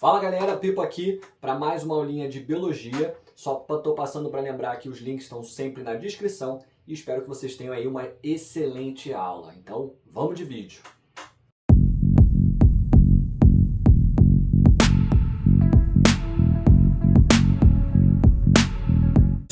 Fala galera, Pipo aqui para mais uma aulinha de biologia. Só estou passando para lembrar que os links estão sempre na descrição e espero que vocês tenham aí uma excelente aula. Então, vamos de vídeo.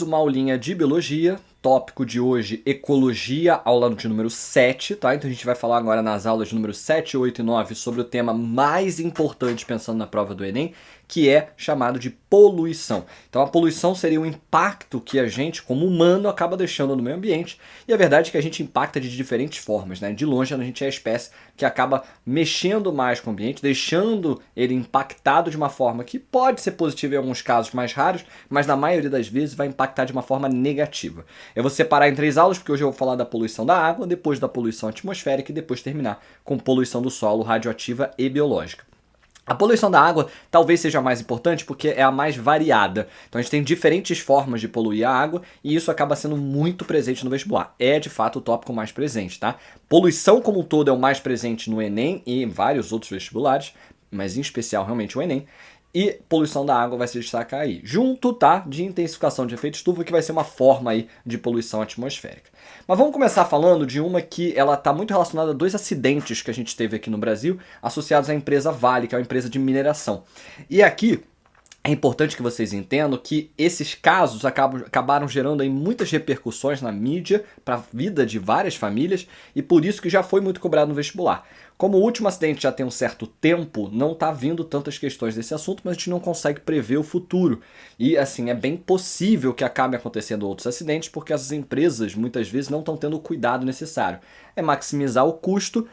Uma aulinha de biologia, tópico de hoje, ecologia, aula de número 7, tá? Então a gente vai falar agora nas aulas de número 7, 8 e 9 sobre o tema mais importante pensando na prova do Enem, que é chamado de poluição. Então a poluição seria o impacto que a gente, como humano, acaba deixando no meio ambiente, e a verdade é que a gente impacta de diferentes formas, né? De longe a gente é a espécie que acaba mexendo mais com o ambiente, deixando ele impactado de uma forma que pode ser positiva em alguns casos mais raros, mas na maioria das vezes vai impactar de uma forma negativa. Eu vou separar em 3 aulas, porque hoje eu vou falar da poluição da água, depois da poluição atmosférica e depois terminar com poluição do solo, radioativa e biológica. A poluição da água talvez seja a mais importante porque é a mais variada. Então a gente tem diferentes formas de poluir a água e isso acaba sendo muito presente no vestibular. É de fato o tópico mais presente, tá? Poluição como um todo é o mais presente no Enem e em vários outros vestibulares, mas em especial realmente o Enem. E poluição da água vai se destacar aí, junto, tá, de intensificação de efeito estufa, que vai ser uma forma aí de poluição atmosférica. Mas vamos começar falando de uma que ela está muito relacionada a 2 acidentes que a gente teve aqui no Brasil, associados à empresa Vale, que é uma empresa de mineração. E aqui é importante que vocês entendam que esses casos acabaram gerando aí muitas repercussões na mídia para a vida de várias famílias e por isso que já foi muito cobrado no vestibular. Como o último acidente já tem um certo tempo, não está vindo tantas questões desse assunto, mas a gente não consegue prever o futuro. E assim, é bem possível que acabe acontecendo outros acidentes, porque as empresas muitas vezes não estão tendo o cuidado necessário. É maximizar o custo,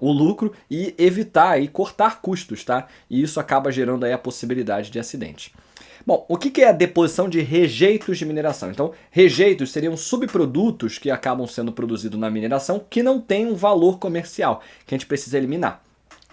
o lucro e evitar e cortar custos, tá? E isso acaba gerando aí a possibilidade de acidente. Bom, o que é a deposição de rejeitos de mineração? Então, rejeitos seriam subprodutos que acabam sendo produzidos na mineração que não têm um valor comercial, que a gente precisa eliminar.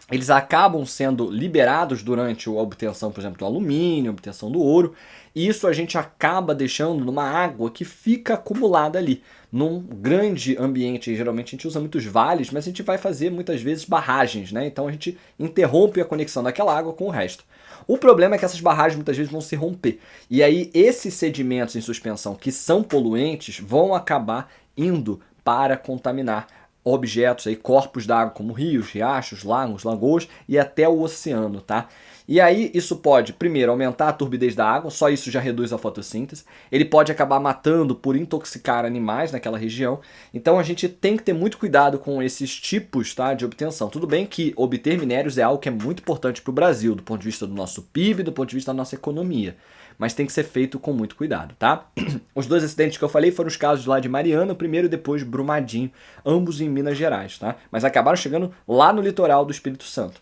Eles acabam sendo liberados durante a obtenção, por exemplo, do alumínio, a obtenção do ouro, e isso a gente acaba deixando numa água que fica acumulada ali, num grande ambiente. Geralmente a gente usa muitos vales, mas a gente vai fazer muitas vezes barragens, né? Então a gente interrompe a conexão daquela água com o resto. O problema é que essas barragens muitas vezes vão se romper. E aí esses sedimentos em suspensão que são poluentes vão acabar indo para contaminar objetos aí, corpos d'água como rios, riachos, lagos, lagoas e até o oceano, tá? E aí isso pode, primeiro, aumentar a turbidez da água, só isso já reduz a fotossíntese. Ele pode acabar matando por intoxicar animais naquela região. Então a gente tem que ter muito cuidado com esses tipos, tá, de obtenção. Tudo bem que obter minérios é algo que é muito importante para o Brasil, do ponto de vista do nosso PIB, do ponto de vista da nossa economia. Mas tem que ser feito com muito cuidado, tá? Os 2 acidentes que eu falei foram os casos lá de Mariana, o primeiro e depois Brumadinho, ambos em Minas Gerais, tá? Mas acabaram chegando lá no litoral do Espírito Santo.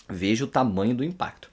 Veja o tamanho do impacto.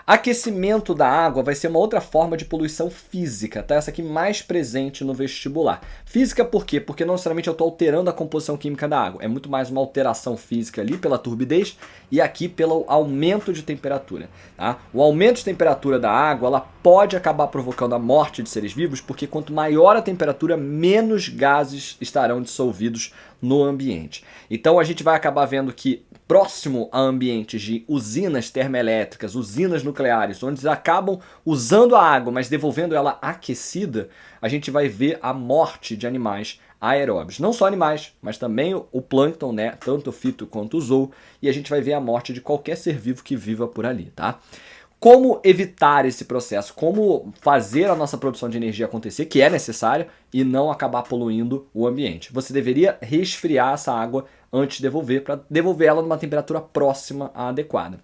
Aquecimento da água vai ser uma outra forma de poluição física, tá? Essa aqui mais presente no vestibular. Física por quê? Porque não necessariamente eu estou alterando a composição química da água. É muito mais uma alteração física ali pela turbidez e aqui pelo aumento de temperatura, tá? O aumento de temperatura da água, ela pode acabar provocando a morte de seres vivos, porque quanto maior a temperatura, menos gases estarão dissolvidos no ambiente. Então a gente vai acabar vendo que próximo a ambientes de usinas termoelétricas, usinas nucleares, onde eles acabam usando a água, mas devolvendo ela aquecida, a gente vai ver a morte de animais aeróbios. Não só animais, mas também o plâncton, né? Tanto o fito quanto o zoo, e a gente vai ver a morte de qualquer ser vivo que viva por ali, tá? Como evitar esse processo? Como fazer a nossa produção de energia acontecer, que é necessária, e não acabar poluindo o ambiente? Você deveria resfriar essa água antes de devolver, para devolver ela numa temperatura próxima à adequada.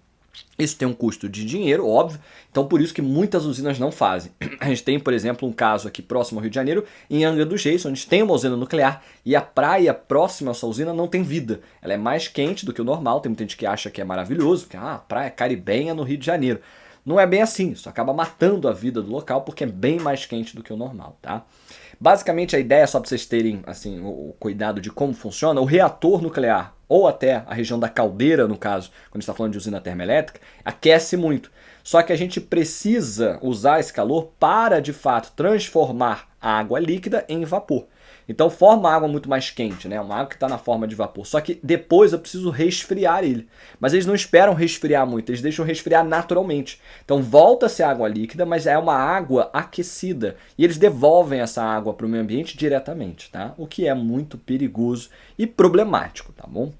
Isso tem um custo de dinheiro, óbvio, então por isso que muitas usinas não fazem. A gente tem, por exemplo, um caso aqui próximo ao Rio de Janeiro, em Angra dos Reis, onde a gente tem uma usina nuclear e a praia próxima a essa usina não tem vida. Ela é mais quente do que o normal, tem muita gente que acha que é maravilhoso, porque a praia caribenha no Rio de Janeiro. Não é bem assim, isso acaba matando a vida do local porque é bem mais quente do que o normal, tá? Basicamente a ideia, só para vocês terem assim, o cuidado de como funciona, o reator nuclear, ou até a região da caldeira, no caso, quando a gente está falando de usina termoelétrica, aquece muito. Só que a gente precisa usar esse calor para, de fato, transformar a água líquida em vapor. Então forma água muito mais quente, né? Uma água que está na forma de vapor. Só que depois eu preciso resfriar ele. Mas eles não esperam resfriar muito, eles deixam resfriar naturalmente. Então volta a ser água líquida, mas é uma água aquecida. E eles devolvem essa água para o meio ambiente diretamente, tá? O que é muito perigoso e problemático, tá bom?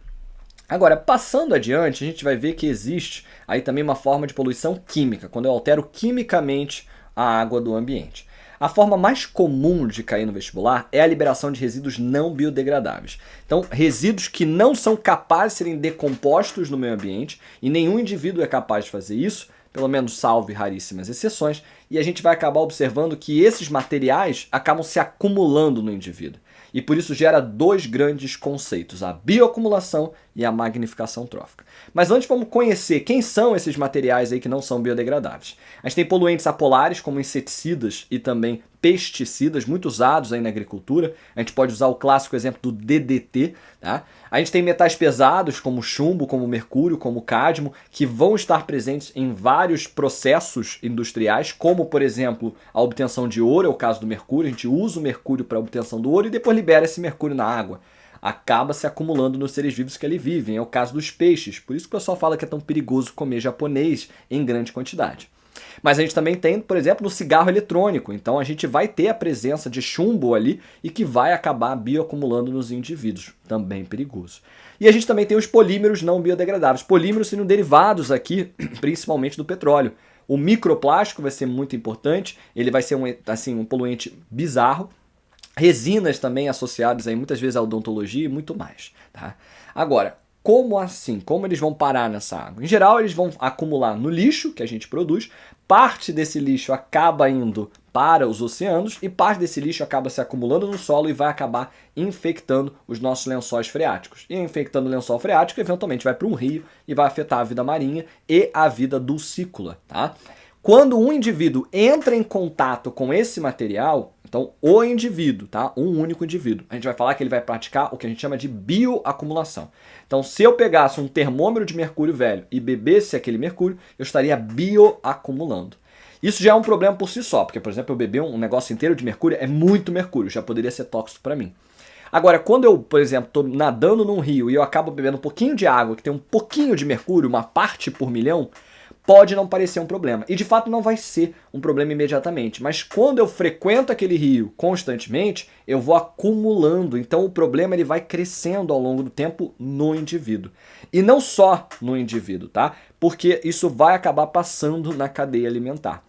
Agora, passando adiante, a gente vai ver que existe aí também uma forma de poluição química, quando eu altero quimicamente a água do ambiente. A forma mais comum de cair no vestibular é a liberação de resíduos não biodegradáveis. Então, resíduos que não são capazes de serem decompostos no meio ambiente, e nenhum indivíduo é capaz de fazer isso, pelo menos salvo raríssimas exceções, e a gente vai acabar observando que esses materiais acabam se acumulando no indivíduo. E por isso gera dois grandes conceitos, a bioacumulação e a magnificação trófica. Mas antes vamos conhecer quem são esses materiais aí que não são biodegradáveis. A gente tem poluentes apolares, como inseticidas e também pesticidas, muito usados aí na agricultura. A gente pode usar o clássico exemplo do DDT, tá? A gente tem metais pesados, como chumbo, como mercúrio, como cádmio, que vão estar presentes em vários processos industriais, como, por exemplo, a obtenção de ouro, é o caso do mercúrio. A gente usa o mercúrio para a obtenção do ouro e depois libera esse mercúrio na água. Acaba se acumulando nos seres vivos que ali vivem. É o caso dos peixes. Por isso que o pessoal fala que é tão perigoso comer japonês em grande quantidade. Mas a gente também tem, por exemplo, no cigarro eletrônico. Então a gente vai ter a presença de chumbo ali e que vai acabar bioacumulando nos indivíduos. Também perigoso. E a gente também tem os polímeros não biodegradáveis. Polímeros sendo derivados aqui, principalmente do petróleo. O microplástico vai ser muito importante. Ele vai ser um poluente bizarro. Resinas também associadas aí muitas vezes à odontologia e muito mais, tá? Agora, como assim? Como eles vão parar nessa água? Em geral, eles vão acumular no lixo que a gente produz, parte desse lixo acaba indo para os oceanos e parte desse lixo acaba se acumulando no solo e vai acabar infectando os nossos lençóis freáticos. E infectando o lençol freático, eventualmente vai para um rio e vai afetar a vida marinha e a vida dulcícola, tá? Quando um indivíduo entra em contato com esse material, então o indivíduo, tá? Um único indivíduo, a gente vai falar que ele vai praticar o que a gente chama de bioacumulação. Então, se eu pegasse um termômetro de mercúrio velho e bebesse aquele mercúrio, eu estaria bioacumulando. Isso já é um problema por si só, porque, por exemplo, eu beber um negócio inteiro de mercúrio é muito mercúrio, já poderia ser tóxico para mim. Agora, quando eu, por exemplo, estou nadando num rio e eu acabo bebendo um pouquinho de água que tem um pouquinho de mercúrio, uma parte por milhão, pode não parecer um problema. E de fato não vai ser um problema imediatamente. Mas quando eu frequento aquele rio constantemente, eu vou acumulando. Então o problema ele vai crescendo ao longo do tempo no indivíduo. E não só no indivíduo, tá? Porque isso vai acabar passando na cadeia alimentar.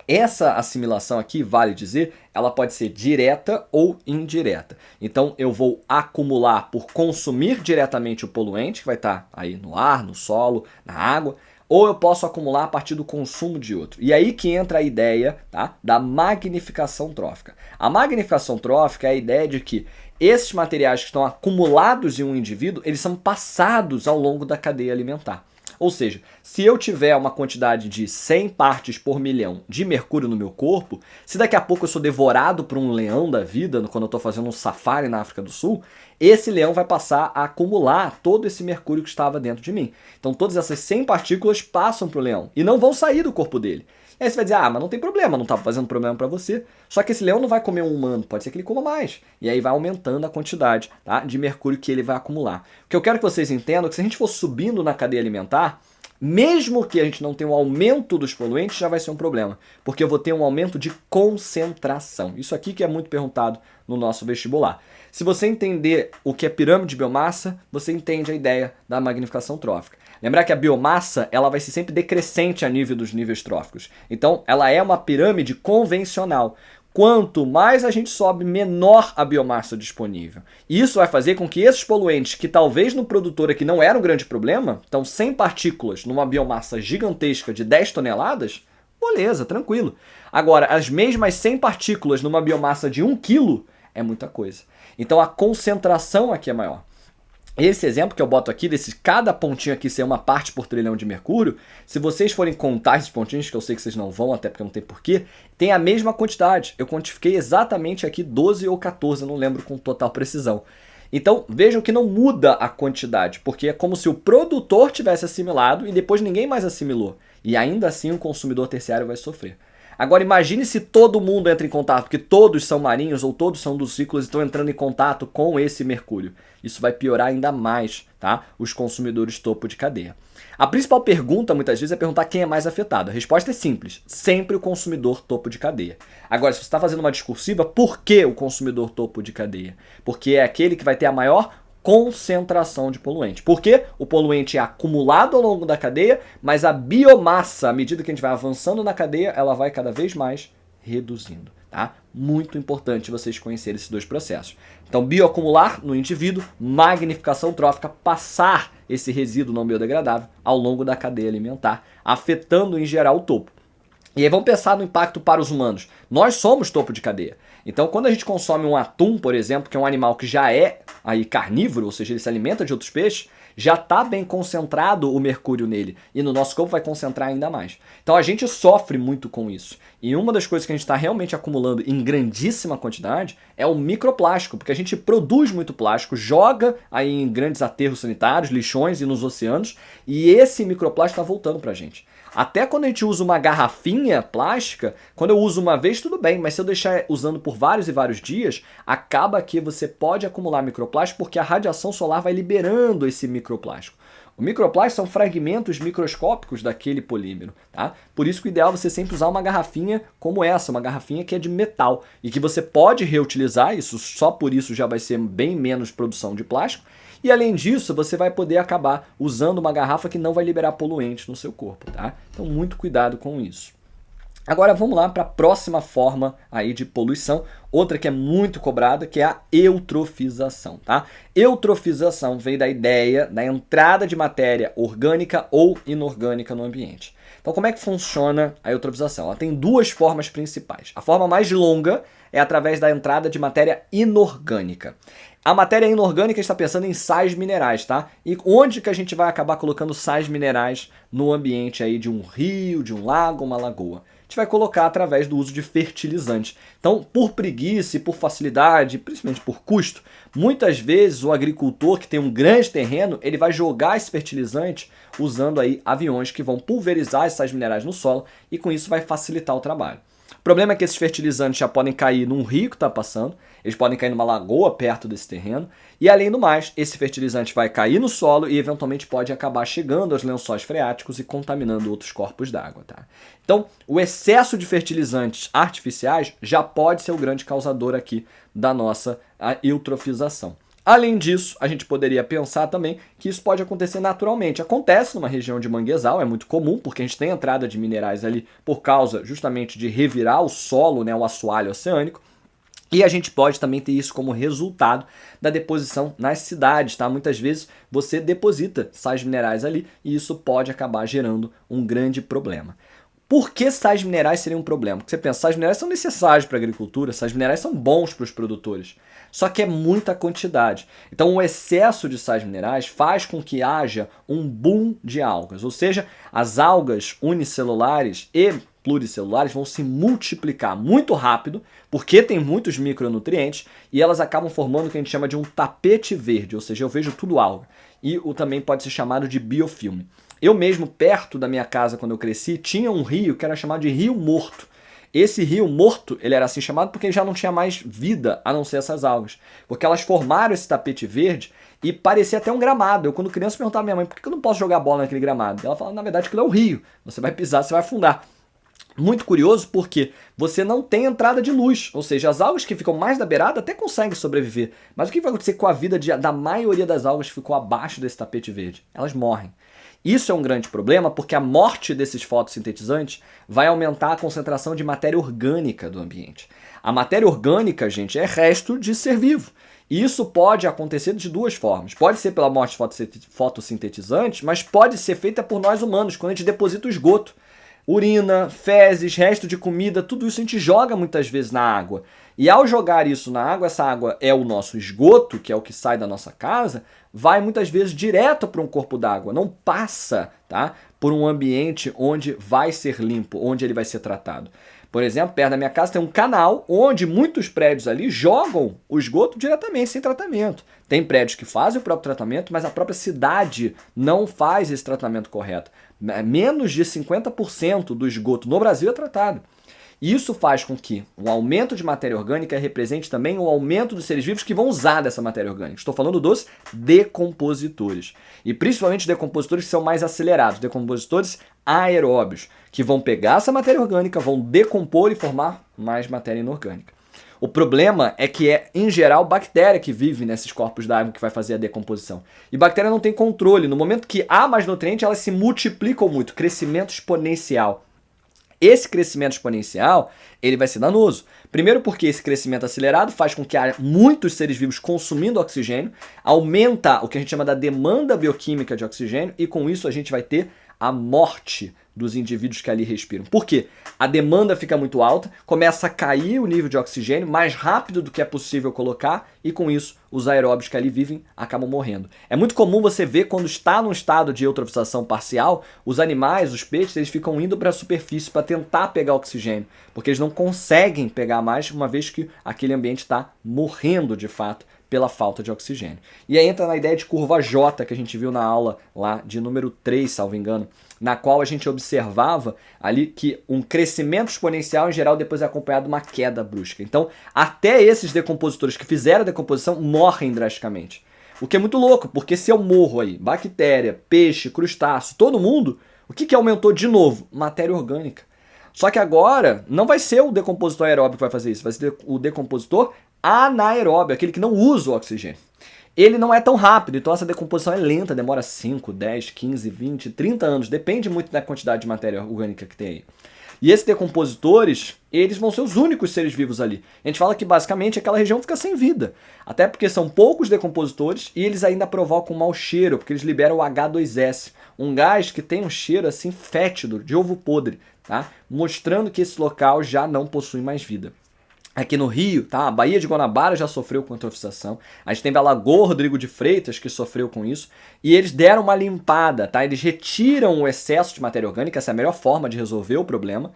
Essa assimilação aqui, vale dizer, ela pode ser direta ou indireta. Então eu vou acumular por consumir diretamente o poluente, que vai estar aí no ar, no solo, na água, ou eu posso acumular a partir do consumo de outro. E aí que entra a ideia, tá, da magnificação trófica. A magnificação trófica é a ideia de que esses materiais que estão acumulados em um indivíduo, eles são passados ao longo da cadeia alimentar. Ou seja, se eu tiver uma quantidade de 100 partes por milhão de mercúrio no meu corpo, se daqui a pouco eu sou devorado por um leão da vida, quando eu estou fazendo um safari na África do Sul, esse leão vai passar a acumular todo esse mercúrio que estava dentro de mim. Então todas essas 100 partículas passam para o leão e não vão sair do corpo dele. E aí você vai dizer, mas não tem problema, não estava fazendo problema para você. Só que esse leão não vai comer um humano, pode ser que ele coma mais. E aí vai aumentando a quantidade, tá, de mercúrio que ele vai acumular. O que eu quero que vocês entendam é que se a gente for subindo na cadeia alimentar, mesmo que a gente não tenha um aumento dos poluentes, já vai ser um problema. Porque eu vou ter um aumento de concentração. Isso aqui que é muito perguntado no nosso vestibular. Se você entender o que é pirâmide de biomassa, você entende a ideia da magnificação trófica. Lembrar que a biomassa ela vai ser sempre decrescente a nível dos níveis tróficos. Então, ela é uma pirâmide convencional. Quanto mais a gente sobe, menor a biomassa disponível. Isso vai fazer com que esses poluentes, que talvez no produtor aqui não era um grande problema, então 100 partículas numa biomassa gigantesca de 10 toneladas, beleza, tranquilo. Agora, as mesmas 100 partículas numa biomassa de 1 quilo é muita coisa. Então a concentração aqui é maior. Esse exemplo que eu boto aqui, desse cada pontinho aqui ser uma parte por trilhão de mercúrio, se vocês forem contar esses pontinhos, que eu sei que vocês não vão, até porque não tem porquê, tem a mesma quantidade. Eu quantifiquei exatamente aqui 12 ou 14, eu não lembro com total precisão. Então vejam que não muda a quantidade, porque é como se o produtor tivesse assimilado e depois ninguém mais assimilou. E ainda assim o consumidor terciário vai sofrer. Agora imagine se todo mundo entra em contato, porque todos são marinhos ou todos são dos ciclos e estão entrando em contato com esse mercúrio. Isso vai piorar ainda mais, tá? Os consumidores topo de cadeia. A principal pergunta, muitas vezes, é perguntar quem é mais afetado. A resposta é simples, sempre o consumidor topo de cadeia. Agora, se você está fazendo uma discursiva, por que o consumidor topo de cadeia? Porque é aquele que vai ter a maior concentração de poluente. Porque o poluente é acumulado ao longo da cadeia, mas a biomassa, à medida que a gente vai avançando na cadeia, ela vai cada vez mais reduzindo. Tá? Muito importante vocês conhecerem esses dois processos. Então, bioacumular no indivíduo, magnificação trófica, passar esse resíduo não biodegradável ao longo da cadeia alimentar, afetando em geral o topo. E aí vamos pensar no impacto para os humanos. Nós somos topo de cadeia. Então, quando a gente consome um atum, por exemplo, que é um animal que já é aí carnívoro, ou seja, ele se alimenta de outros peixes, já está bem concentrado o mercúrio nele. E no nosso corpo vai concentrar ainda mais. Então, a gente sofre muito com isso. E uma das coisas que a gente está realmente acumulando em grandíssima quantidade é o microplástico, porque a gente produz muito plástico, joga aí em grandes aterros sanitários, lixões e nos oceanos, e esse microplástico está voltando para a gente. Até quando a gente usa uma garrafinha plástica, quando eu uso uma vez tudo bem, mas se eu deixar usando por vários e vários dias, acaba que você pode acumular microplástico porque a radiação solar vai liberando esse microplástico. O microplástico são fragmentos microscópicos daquele polímero, tá? Por isso que o ideal é você sempre usar uma garrafinha como essa, uma garrafinha que é de metal e que você pode reutilizar, isso só por isso já vai ser bem menos produção de plástico. E além disso, você vai poder acabar usando uma garrafa que não vai liberar poluentes no seu corpo, tá? Então muito cuidado com isso. Agora vamos lá para a próxima forma aí de poluição, outra que é muito cobrada, que é a eutrofização, tá? Eutrofização veio da ideia da entrada de matéria orgânica ou inorgânica no ambiente. Então como é que funciona a eutrofização? Ela tem duas formas principais. A forma mais longa é através da entrada de matéria inorgânica. A matéria inorgânica está pensando em sais minerais, tá? E onde que a gente vai acabar colocando sais minerais no ambiente aí de um rio, de um lago, uma lagoa? A gente vai colocar através do uso de fertilizantes. Então, por preguiça e por facilidade, principalmente por custo, muitas vezes o agricultor que tem um grande terreno, ele vai jogar esse fertilizante usando aí aviões que vão pulverizar esses sais minerais no solo e com isso vai facilitar o trabalho. O problema é que esses fertilizantes já podem cair num rio que está passando, eles podem cair numa lagoa perto desse terreno, e além do mais, esse fertilizante vai cair no solo e eventualmente pode acabar chegando aos lençóis freáticos e contaminando outros corpos d'água, tá? Então, o excesso de fertilizantes artificiais já pode ser o grande causador aqui da nossa eutrofização. Além disso, a gente poderia pensar também que isso pode acontecer naturalmente. Acontece numa região de manguezal, é muito comum, porque a gente tem entrada de minerais ali por causa justamente de revirar o solo, né, o assoalho oceânico. E a gente pode também ter isso como resultado da deposição nas cidades, tá? Muitas vezes você deposita sais minerais ali e isso pode acabar gerando um grande problema. Por que sais minerais seriam um problema? Porque você pensa, sais minerais são necessários para a agricultura, sais minerais são bons para os produtores. Só que é muita quantidade. Então o excesso de sais minerais faz com que haja um boom de algas. Ou seja, as algas unicelulares e pluricelulares vão se multiplicar muito rápido, porque tem muitos micronutrientes, e elas acabam formando o que a gente chama de um tapete verde. Ou seja, eu vejo tudo alga. E o também pode ser chamado de biofilme. Eu mesmo, perto da minha casa, quando eu cresci, tinha um rio que era chamado de Rio Morto. Esse rio morto, ele era assim chamado porque ele já não tinha mais vida, a não ser essas algas. Porque elas formaram esse tapete verde e parecia até um gramado. Eu, quando criança, perguntava à minha mãe, por que eu não posso jogar bola naquele gramado? Ela falava, na verdade, aquilo é um rio. Você vai pisar, você vai afundar. Muito curioso porque você não tem entrada de luz, ou seja, as algas que ficam mais da beirada até conseguem sobreviver. Mas o que vai acontecer com a vida da maioria das algas que ficou abaixo desse tapete verde? Elas morrem. Isso é um grande problema porque a morte desses fotossintetizantes vai aumentar a concentração de matéria orgânica do ambiente. A matéria orgânica, gente, é resto de ser vivo. E isso pode acontecer de duas formas. Pode ser pela morte de fotossintetizantes, mas pode ser feita por nós humanos, quando a gente deposita o esgoto. Urina, fezes, resto de comida, tudo isso a gente joga muitas vezes na água. E ao jogar isso na água, essa água é o nosso esgoto, que é o que sai da nossa casa, vai muitas vezes direto para um corpo d'água, não passa, tá, por um ambiente onde vai ser limpo, onde ele vai ser tratado. Por exemplo, perto da minha casa tem um canal onde muitos prédios ali jogam o esgoto diretamente, sem tratamento. Tem prédios que fazem o próprio tratamento, mas a própria cidade não faz esse tratamento correto. Menos de 50% do esgoto no Brasil é tratado. E isso faz com que o aumento de matéria orgânica represente também o aumento dos seres vivos que vão usar dessa matéria orgânica. Estou falando dos decompositores. E principalmente decompositores que são mais acelerados, decompositores aeróbios, que vão pegar essa matéria orgânica, vão decompor e formar mais matéria inorgânica. O problema é que é, em geral, bactéria que vive nesses corpos d'água que vai fazer a decomposição. E bactéria não tem controle. No momento que há mais nutriente, elas se multiplicam muito. Crescimento exponencial. Esse crescimento exponencial, ele vai ser danoso. Primeiro porque esse crescimento acelerado faz com que há muitos seres vivos consumindo oxigênio, aumenta o que a gente chama da demanda bioquímica de oxigênio e com isso a gente vai ter a morte dos indivíduos que ali respiram. Por quê? A demanda fica muito alta, começa a cair o nível de oxigênio mais rápido do que é possível colocar e com isso os aeróbios que ali vivem acabam morrendo. É muito comum você ver quando está num estado de eutrofização parcial, os animais, os peixes, eles ficam indo para a superfície para tentar pegar oxigênio, porque eles não conseguem pegar mais uma vez que aquele ambiente está morrendo de fato pela falta de oxigênio. E aí entra na ideia de curva J que a gente viu na aula lá de número 3, salvo engano, na qual a gente observava ali que um crescimento exponencial em geral depois é acompanhado de uma queda brusca. Então, até esses decompositores que fizeram a decomposição morrem drasticamente. O que é muito louco, porque se eu morro aí, bactéria, peixe, crustáceo, todo mundo, o que aumentou de novo? Matéria orgânica. Só que agora não vai ser o decompositor aeróbio que vai fazer isso, vai ser o decompositor anaeróbio, aquele que não usa o oxigênio. Ele não é tão rápido, então essa decomposição é lenta, demora 5, 10, 15, 20, 30 anos, depende muito da quantidade de matéria orgânica que tem aí. E esses decompositores, eles vão ser os únicos seres vivos ali. A gente fala que basicamente aquela região fica sem vida, até porque são poucos decompositores e eles ainda provocam um mau cheiro, porque eles liberam o H2S, um gás que tem um cheiro assim fétido, de ovo podre, tá? Mostrando que esse local já não possui mais vida. Aqui no Rio, tá? A Baía de Guanabara já sofreu com eutrofização. A gente teve a Lagoa Rodrigo de Freitas que sofreu com isso. E eles deram uma limpada, tá? Eles retiram o excesso de matéria orgânica, essa é a melhor forma de resolver o problema.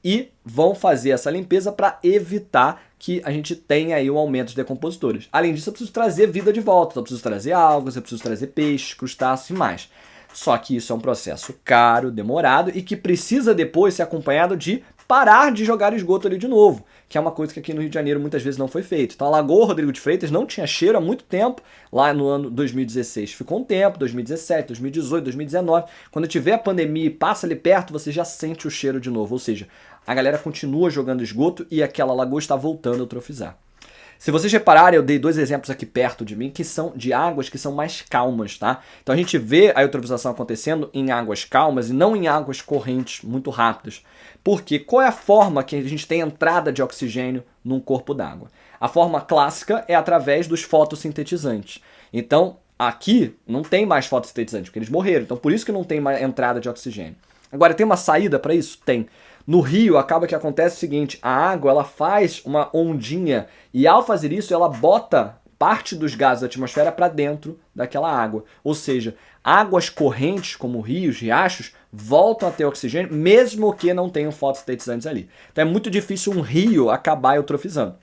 E vão fazer essa limpeza para evitar que a gente tenha aí um aumento de decompositores. Além disso, eu preciso trazer vida de volta. Eu preciso trazer algas, eu preciso trazer peixes, crustáceos e mais. Só que isso é um processo caro, demorado e que precisa depois ser acompanhado de parar de jogar esgoto ali de novo, que é uma coisa que aqui no Rio de Janeiro muitas vezes não foi feito. Então a Lagoa Rodrigo de Freitas não tinha cheiro há muito tempo, lá no ano 2016. Ficou um tempo, 2017, 2018, 2019. Quando tiver a pandemia e passa ali perto, você já sente o cheiro de novo. Ou seja, a galera continua jogando esgoto e aquela lagoa está voltando a eutrofizar. Se vocês repararem, eu dei 2 exemplos aqui perto de mim que são de águas que são mais calmas, tá? Então a gente vê a eutrofização acontecendo em águas calmas e não em águas correntes muito rápidas. Porque qual é a forma que a gente tem entrada de oxigênio num corpo d'água? A forma clássica é através dos fotossintetizantes. Então aqui não tem mais fotossintetizantes, porque eles morreram. Então por isso que não tem mais entrada de oxigênio. Agora, tem uma saída para isso? Tem. No rio, acaba que acontece o seguinte, a água ela faz uma ondinha e ao fazer isso ela bota parte dos gases da atmosfera para dentro daquela água. Ou seja, águas correntes como rios, riachos, voltam a ter oxigênio mesmo que não tenham fotossintetizantes ali. Então é muito difícil um rio acabar eutrofizando.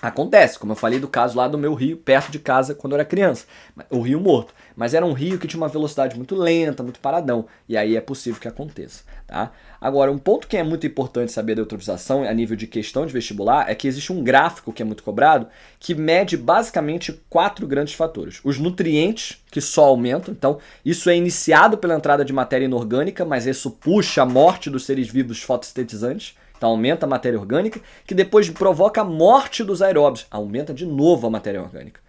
Acontece, como eu falei do caso lá do meu rio, perto de casa, quando eu era criança. O rio morto. Mas era um rio que tinha uma velocidade muito lenta, muito paradão. E aí é possível que aconteça. Tá? Agora, um ponto que é muito importante saber da eutrofização a nível de questão de vestibular é que existe um gráfico que é muito cobrado que mede basicamente 4 grandes fatores. Os nutrientes, que só aumentam. Então, isso é iniciado pela entrada de matéria inorgânica, mas isso puxa a morte dos seres vivos fotossintetizantes. Então aumenta a matéria orgânica, que depois provoca a morte dos aeróbios. Aumenta de novo a matéria orgânica.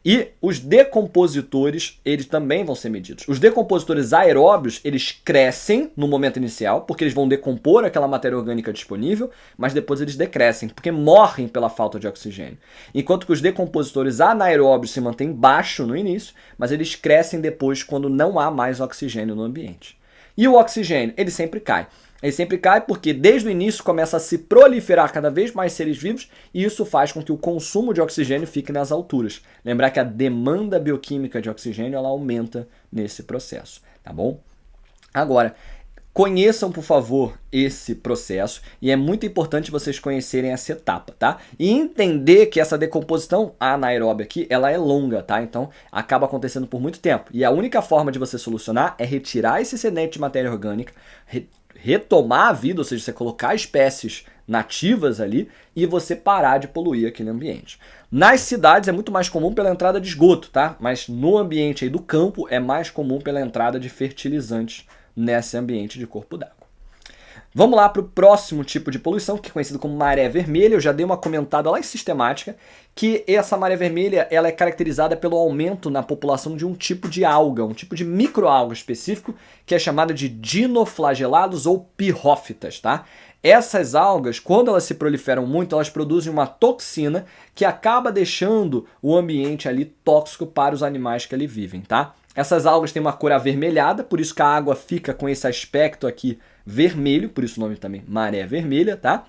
E os decompositores, eles também vão ser medidos. Os decompositores aeróbios, eles crescem no momento inicial, porque eles vão decompor aquela matéria orgânica disponível, mas depois eles decrescem, porque morrem pela falta de oxigênio. Enquanto que os decompositores anaeróbios se mantêm baixo no início, mas eles crescem depois quando não há mais oxigênio no ambiente. E o oxigênio, ele sempre cai. Ele sempre cai porque desde o início começa a se proliferar cada vez mais seres vivos e isso faz com que o consumo de oxigênio fique nas alturas. Lembrar que a demanda bioquímica de oxigênio ela aumenta nesse processo, tá bom? Agora, conheçam, por favor, esse processo e é muito importante vocês conhecerem essa etapa, tá? E entender que essa decomposição anaeróbia aqui, ela é longa, tá? Então, acaba acontecendo por muito tempo. E a única forma de você solucionar é retirar esse excedente de matéria orgânica, retomar a vida, ou seja, você colocar espécies nativas ali e você parar de poluir aquele ambiente. Nas cidades é muito mais comum pela entrada de esgoto, tá? Mas no ambiente aí do campo é mais comum pela entrada de fertilizantes nesse ambiente de corpo d'água. Vamos lá para o próximo tipo de poluição, que é conhecido como maré vermelha. Eu já dei uma comentada lá em sistemática, que essa maré vermelha ela é caracterizada pelo aumento na população de um tipo de alga, um tipo de microalga específico, que é chamada de dinoflagelados ou pirrófitas, tá? Essas algas, quando elas se proliferam muito, elas produzem uma toxina que acaba deixando o ambiente ali tóxico para os animais que ali vivem, tá? Essas algas têm uma cor avermelhada, por isso que a água fica com esse aspecto aqui vermelho, por isso o nome também maré vermelha, tá?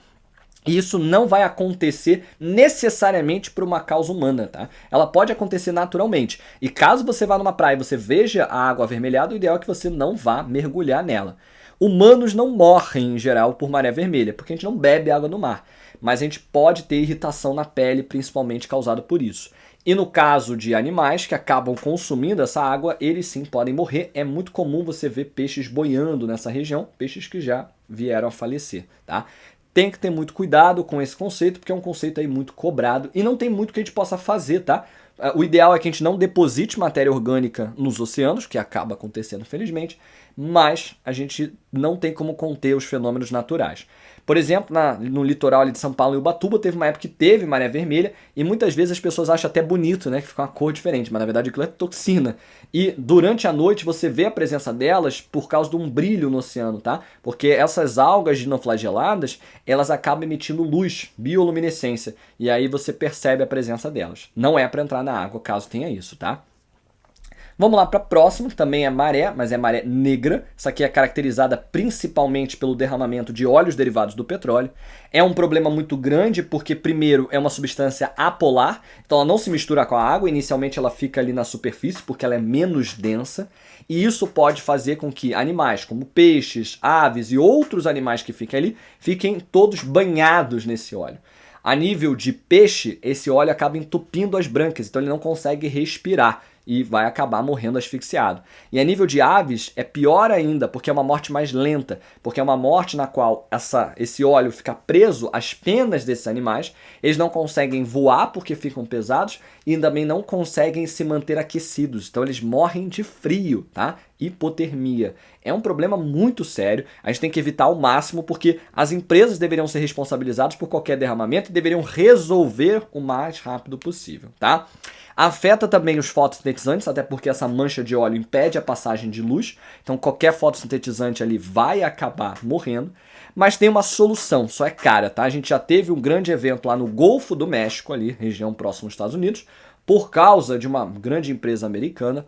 E isso não vai acontecer necessariamente por uma causa humana, tá? Ela pode acontecer naturalmente. E caso você vá numa praia e você veja a água avermelhada, o ideal é que você não vá mergulhar nela. Humanos não morrem, em geral, por maré vermelha, porque a gente não bebe água do mar. Mas a gente pode ter irritação na pele, principalmente causada por isso. E no caso de animais que acabam consumindo essa água, eles sim podem morrer. É muito comum você ver peixes boiando nessa região, peixes que já vieram a falecer, tá? Tem que ter muito cuidado com esse conceito, porque é um conceito aí muito cobrado e não tem muito que a gente possa fazer, tá? O ideal é que a gente não deposite matéria orgânica nos oceanos, que acaba acontecendo, felizmente, mas a gente não tem como conter os fenômenos naturais. Por exemplo, no litoral ali de São Paulo e Ubatuba, teve uma época que teve maré vermelha e muitas vezes as pessoas acham até bonito, né, que fica uma cor diferente, mas na verdade aquilo é toxina. E durante a noite você vê a presença delas por causa de um brilho no oceano, tá? Porque essas algas dinoflageladas, elas acabam emitindo luz, bioluminescência, e aí você percebe a presença delas. Não é para entrar na água, caso tenha isso, tá? Vamos lá para a próxima, que também é maré, mas é maré negra. Essa aqui é caracterizada principalmente pelo derramamento de óleos derivados do petróleo. É um problema muito grande porque, primeiro, é uma substância apolar, então ela não se mistura com a água, inicialmente ela fica ali na superfície porque ela é menos densa, e isso pode fazer com que animais como peixes, aves e outros animais que fiquem ali, fiquem todos banhados nesse óleo. A nível de peixe, esse óleo acaba entupindo as brânquias, então ele não consegue respirar e vai acabar morrendo asfixiado. E a nível de aves é pior ainda, porque é uma morte mais lenta, porque é uma morte na qual esse óleo fica preso às penas desses animais, eles não conseguem voar porque ficam pesados e também não conseguem se manter aquecidos, então eles morrem de frio, tá? Hipotermia. É um problema muito sério, a gente tem que evitar ao máximo porque as empresas deveriam ser responsabilizadas por qualquer derramamento e deveriam resolver o mais rápido possível, tá? Afeta também os fotossintetizantes, até porque essa mancha de óleo impede a passagem de luz, então qualquer fotossintetizante ali vai acabar morrendo, mas tem uma solução, só é cara, tá? A gente já teve um grande evento lá no Golfo do México, ali, região próxima aos Estados Unidos, por causa de uma grande empresa americana,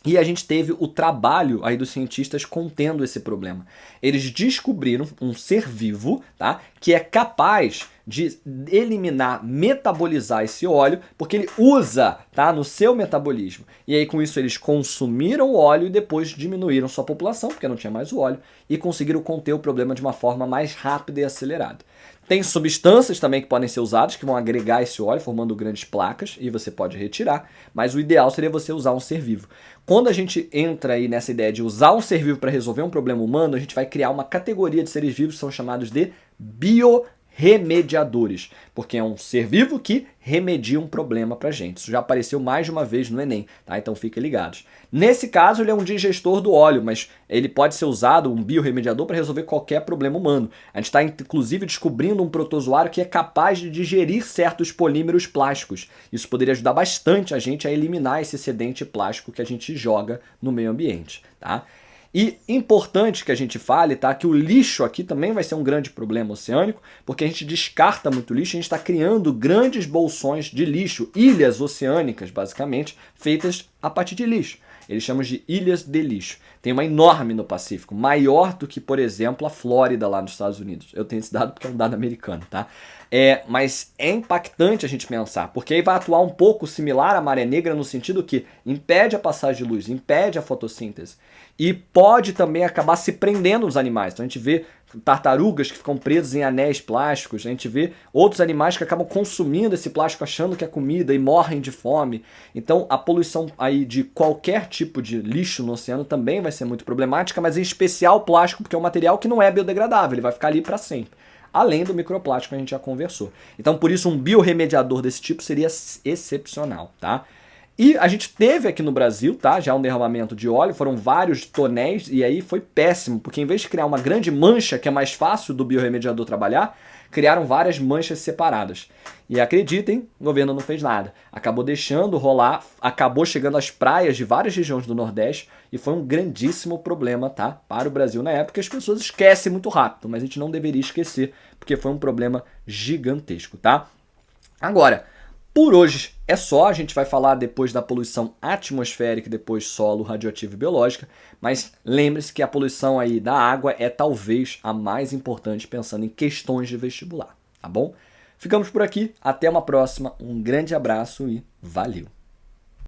e a gente teve o trabalho aí dos cientistas contendo esse problema. Eles descobriram um ser vivo, tá, que é capaz de eliminar, metabolizar esse óleo, porque ele usa, tá, no seu metabolismo. E aí com isso eles consumiram o óleo e depois diminuíram sua população, porque não tinha mais o óleo, e conseguiram conter o problema de uma forma mais rápida e acelerada. Tem substâncias também que podem ser usadas, que vão agregar esse óleo, formando grandes placas, e você pode retirar, mas o ideal seria você usar um ser vivo. Quando a gente entra aí nessa ideia de usar um ser vivo para resolver um problema humano, a gente vai criar uma categoria de seres vivos que são chamados de biorremediadores, porque é um ser vivo que remedia um problema pra gente. Isso já apareceu mais de uma vez no Enem, tá? Então fiquem ligados. Nesse caso, ele é um digestor do óleo, mas ele pode ser usado, um biorremediador, para resolver qualquer problema humano. A gente está, inclusive, descobrindo um protozoário que é capaz de digerir certos polímeros plásticos. Isso poderia ajudar bastante a gente a eliminar esse excedente plástico que a gente joga no meio ambiente, tá? E importante que a gente fale, tá, que o lixo aqui também vai ser um grande problema oceânico, porque a gente descarta muito lixo, a gente está criando grandes bolsões de lixo, ilhas oceânicas, basicamente, feitas a partir de lixo. Eles chamam de ilhas de lixo. Tem uma enorme no Pacífico, maior do que, por exemplo, a Flórida lá nos Estados Unidos. Eu tenho esse dado porque é um dado americano, tá? Mas é impactante a gente pensar, porque aí vai atuar um pouco similar à maré negra no sentido que impede a passagem de luz, impede a fotossíntese e pode também acabar se prendendo nos animais. Então a gente vê tartarugas que ficam presas em anéis plásticos, a gente vê outros animais que acabam consumindo esse plástico achando que é comida e morrem de fome. Então a poluição aí de qualquer tipo de lixo no oceano também vai ser muito problemática, mas em especial o plástico, porque é um material que não é biodegradável, ele vai ficar ali para sempre. além do microplástico que a gente já conversou. Então, por isso, um biorremediador desse tipo seria excepcional, tá? E a gente teve aqui no Brasil, tá, já um derramamento de óleo, foram vários tonéis, e aí foi péssimo, porque em vez de criar uma grande mancha, que é mais fácil do biorremediador trabalhar, criaram várias manchas separadas. E acreditem, o governo não fez nada. Acabou deixando rolar, acabou chegando às praias de várias regiões do Nordeste, e foi um grandíssimo problema, tá, para o Brasil na época. As pessoas esquecem muito rápido, mas a gente não deveria esquecer, porque foi um problema gigantesco, tá? Agora, por hoje é só, a gente vai falar depois da poluição atmosférica e depois solo, radioativa e biológica, mas lembre-se que a poluição aí da água é talvez a mais importante pensando em questões de vestibular, tá bom? Ficamos por aqui, até uma próxima, um grande abraço e valeu!